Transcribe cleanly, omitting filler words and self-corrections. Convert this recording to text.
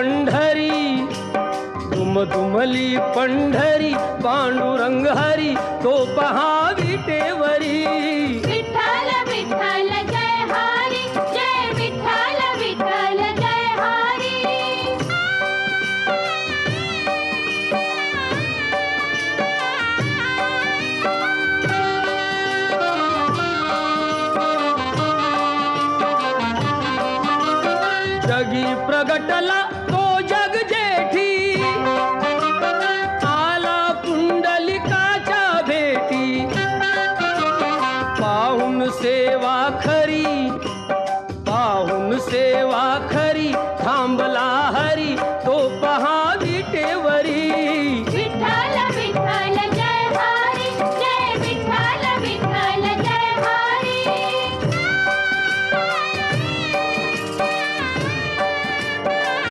पंढरी, दुमदुमली पंढरी, पांडुरंग हरी तो पहा विटेवरी. विठ्ठल विठ्ठल जय हरी, जय विठ्ठल विठ्ठल जय हरी. जगी प्रगटला तो